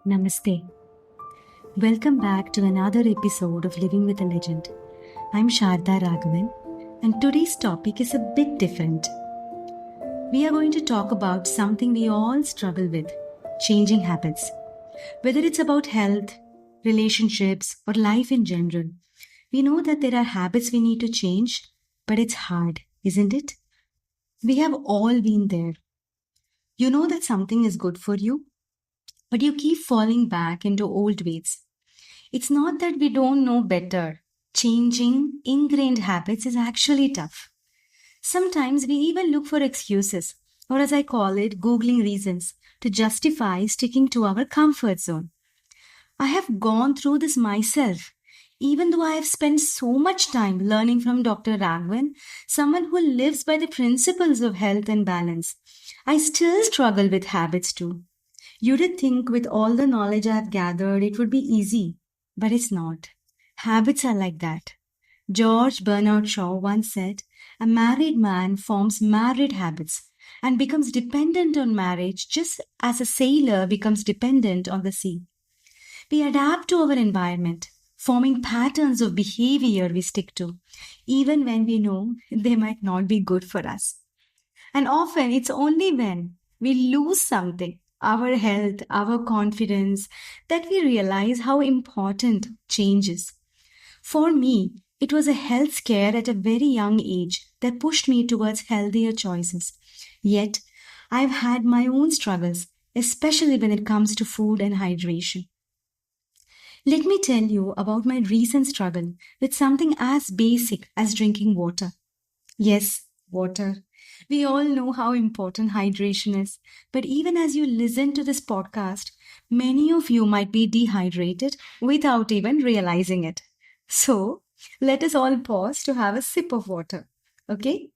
Namaste. Welcome back to another episode of Living with a Legend. I'm Sarada Raghavan, and today's topic is a bit different. We are going to talk about something we all struggle with: changing habits. Whether it's about health, relationships, or life in general, we know that there are habits we need to change, but it's hard, isn't it? We have all been there. You know that something is good for you, but you keep falling back into old ways. It's not that we don't know better. Changing ingrained habits is actually tough. Sometimes we even look for excuses, or as I call it, Googling reasons, to justify sticking to our comfort zone. I have gone through this myself, even though I have spent so much time learning from Dr. Raghavan, someone who lives by the principles of health and balance. I still struggle with habits too. You'd think with all the knowledge I've gathered, it would be easy, but it's not. Habits are like that. George Bernard Shaw once said, "A married man forms married habits and becomes dependent on marriage just as a sailor becomes dependent on the sea." We adapt to our environment, forming patterns of behavior we stick to, even when we know they might not be good for us. And often it's only when we lose something, our health, our confidence, that we realize how important change is. For me, it was a health scare at a very young age that pushed me towards healthier choices. Yet, I've had my own struggles, especially when it comes to food and hydration. Let me tell you about my recent struggle with something as basic as drinking water. Yes, water. We all know how important hydration is, but even as you listen to this podcast, many of you might be dehydrated without even realizing it. So, let us all pause to have a sip of water, okay?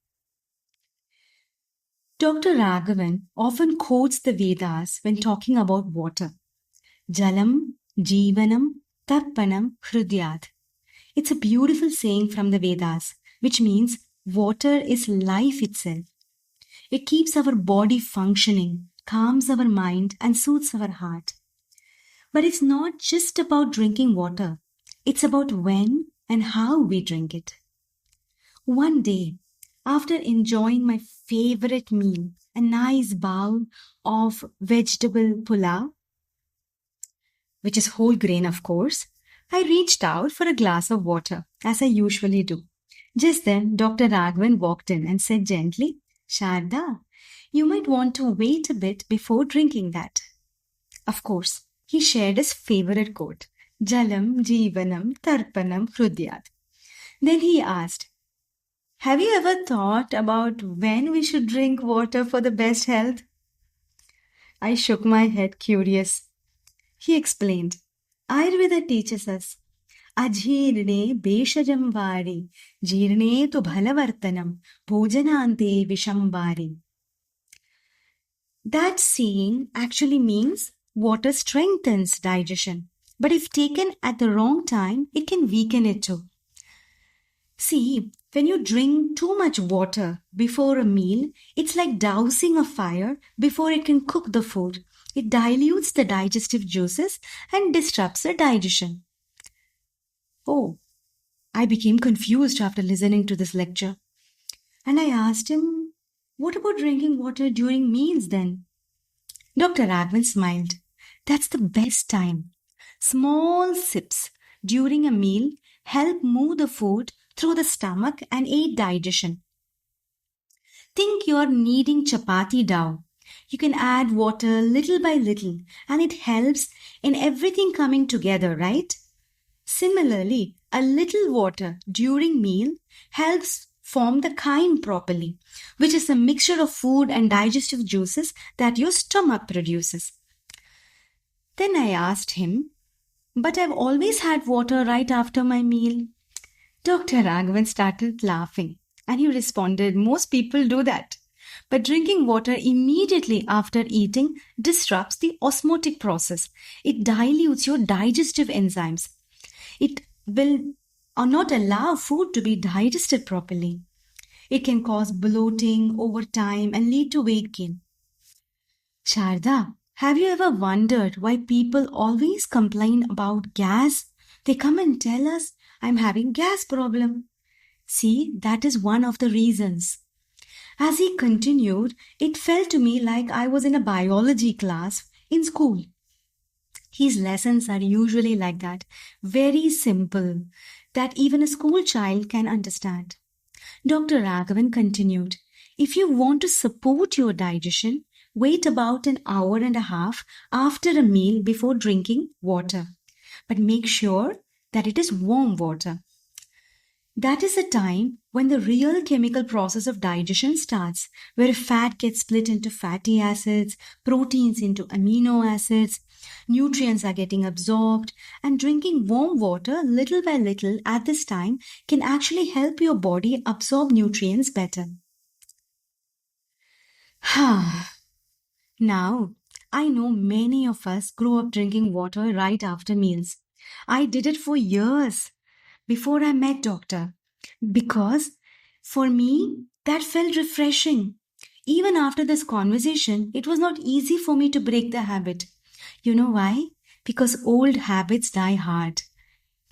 Dr. Raghavan often quotes the Vedas when talking about water. Jalam, Jeevanam, Tarpanam, Hrudyat. It's a beautiful saying from the Vedas, which means water is life itself. It keeps our body functioning, calms our mind, and soothes our heart. But it's not just about drinking water. It's about when and how we drink it. One day, after enjoying my favorite meal, a nice bowl of vegetable pulao, which is whole grain of course, I reached out for a glass of water, as I usually do. Just then, Dr. Raghavan walked in and said gently, "Sharda, you might want to wait a bit before drinking that." Of course, he shared his favorite quote, Jalam, Jeevanam, Tarpanam, Hrudyat. Then he asked, "Have you ever thought about when we should drink water for the best health?" I shook my head, curious. He explained, "Ayurveda teaches us, Ajhirne beshajam vari, jirne tu bhalavartanam, bhojanante vishambari." That saying actually means water strengthens digestion, but if taken at the wrong time, it can weaken it too. See, when you drink too much water before a meal, it's like dousing a fire before it can cook the food. It dilutes the digestive juices and disrupts the digestion. Oh, I became confused after listening to this lecture. And I asked him, "What about drinking water during meals then?" Dr. Raghavan smiled. "That's the best time. Small sips during a meal help move the food through the stomach and aid digestion. Think you're kneading chapati dough. You can add water little by little and it helps in everything coming together, right? Similarly, a little water during meal helps form the chyme properly, which is a mixture of food and digestive juices that your stomach produces." Then I asked him, "But I've always had water right after my meal." Dr. Raghavan started laughing and he responded, "Most people do that. But drinking water immediately after eating disrupts the osmotic process. It dilutes your digestive enzymes. It will not allow food to be digested properly. It can cause bloating over time and lead to weight gain." "Sharda, Have you ever wondered why people always complain about gas? They come and tell us, I'm having gas problem. See, that is one of the reasons. As he continued, it felt to me like I was in a biology class in school. His lessons are usually like that, very simple, that even a school child can understand. Dr. Raghavan continued, if you want to support your digestion, wait about an hour and a half after a meal before drinking water. But make sure that it is warm water. That is the time when the real chemical process of digestion starts, where fat gets split into fatty acids, proteins into amino acids, nutrients are getting absorbed, and drinking warm water little by little at this time can actually help your body absorb nutrients better. Now, I know many of us grew up drinking water right after meals. I did it for years before I met doctor because for me that felt refreshing. Even after this conversation, it was not easy for me to break the habit. You know why? Because old habits die hard.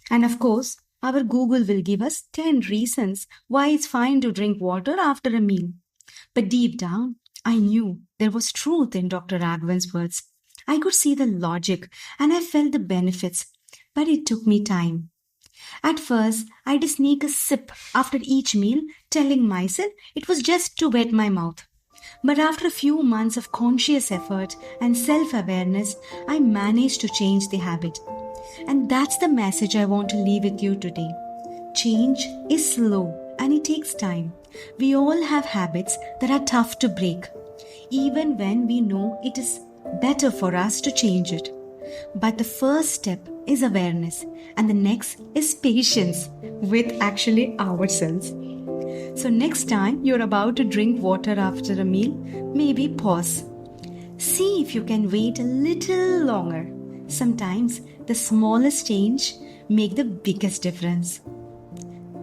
And of course, our Google will give us 10 reasons why it's fine to drink water after a meal. But deep down, I knew there was truth in Dr. Raghavan's words. I could see the logic and I felt the benefits, but it took me time. At first, I'd sneak a sip after each meal, telling myself it was just to wet my mouth. But after a few months of conscious effort and self awareness, I managed to change the habit. And that's the message I want to leave with you today. Change is slow and it takes time. We all have habits that are tough to break, even when we know it is better for us to change it. But the first step is awareness, and the next is patience with actually ourselves. So, next time you're about to drink water after a meal, maybe pause. See if you can wait a little longer. Sometimes the smallest change make the biggest difference.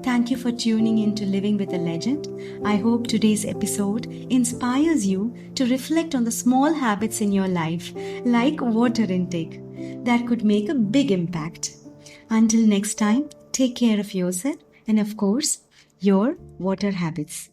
Thank you for tuning in to Living with a Legend. I hope today's episode inspires you to reflect on the small habits in your life, like water intake, that could make a big impact. Until next time, take care of yourself and, of course, your water habits.